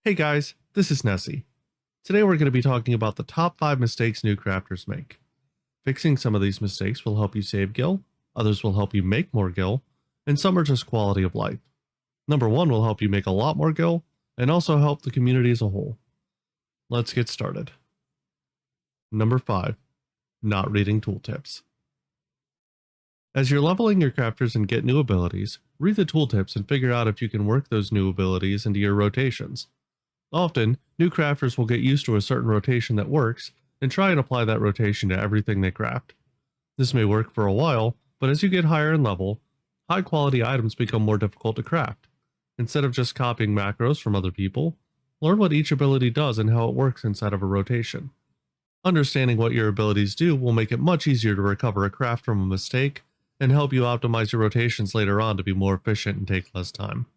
Hey guys, this is Nesi. Today we're going to be talking about the top 5 mistakes new crafters make. Fixing some of these mistakes will help you save gil, others will help you make more gil, and some are just quality of life. Number 1 will help you make a lot more gil, and also help the community as a whole. Let's get started. Number 5. Not reading tooltips. As you're leveling your crafters and get new abilities, read the tooltips and figure out if you can work those new abilities into your rotations. Often, new crafters will get used to a certain rotation that works and try and apply that rotation to everything they craft. This may work for a while, but as you get higher in level, high quality items become more difficult to craft. Instead of just copying macros from other people, learn what each ability does and how it works inside of a rotation. Understanding what your abilities do will make it much easier to recover a craft from a mistake and help you optimize your rotations later on to be more efficient and take less time.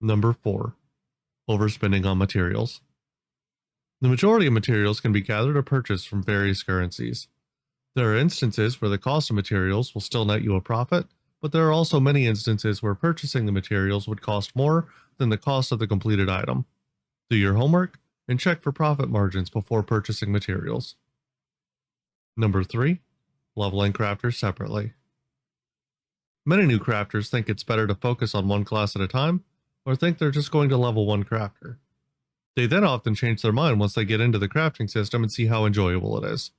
Number 4. Overspending on materials. The majority of materials can be gathered or purchased from various currencies. There are instances where the cost of materials will still net you a profit, but there are also many instances where purchasing the materials would cost more than the cost of the completed item. Do your homework and check for profit margins before purchasing materials. Number 3. Leveling crafters separately. Many new crafters think it's better to focus on one class at a time, or think they're just going to level one crafter. They then often change their mind once they get into the crafting system and see how enjoyable it is.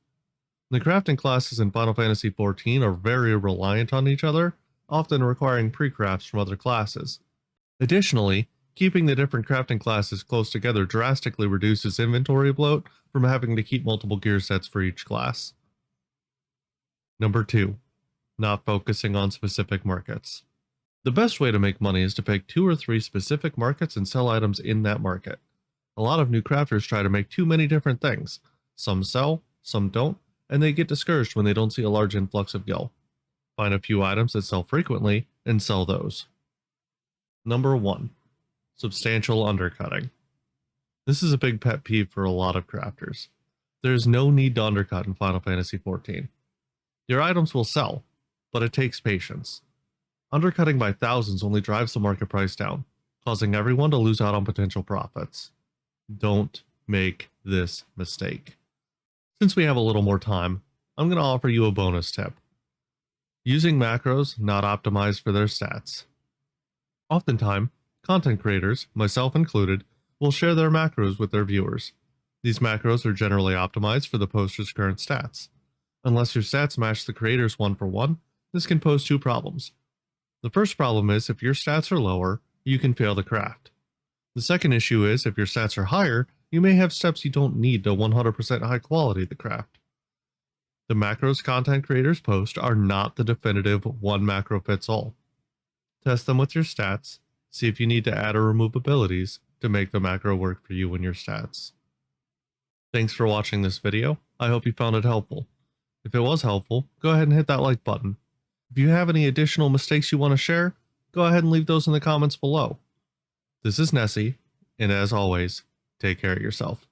The crafting classes in Final Fantasy XIV are very reliant on each other, often requiring pre-crafts from other classes. Additionally, keeping the different crafting classes close together drastically reduces inventory bloat from having to keep multiple gear sets for each class. Number 2. Not focusing on specific markets. The best way to make money is to pick 2 or 3 specific markets and sell items in that market. A lot of new crafters try to make too many different things. Some sell, some don't, and they get discouraged when they don't see a large influx of gil. Find a few items that sell frequently and sell those. Number 1. Substantial undercutting. This is a big pet peeve for a lot of crafters. There is no need to undercut in Final Fantasy XIV. Your items will sell, but it takes patience. Undercutting by thousands only drives the market price down, causing everyone to lose out on potential profits. Don't make this mistake. Since we have a little more time, I'm going to offer you a bonus tip. Using macros not optimized for their stats. Oftentimes, content creators, myself included, will share their macros with their viewers. These macros are generally optimized for the poster's current stats. Unless your stats match the creator's one for one, this can pose 2 problems. The first problem is if your stats are lower, you can fail the craft. The second issue is if your stats are higher, you may have steps you don't need to 100% high quality the craft. The macros content creators post are not the definitive one macro fits all. Test them with your stats, see if you need to add or remove abilities to make the macro work for you and your stats. Thanks for watching this video. I hope you found it helpful. If it was helpful, go ahead and hit that like button. If you have any additional mistakes you want to share, go ahead and leave those in the comments below. This is Nesi, and as always, take care of yourself.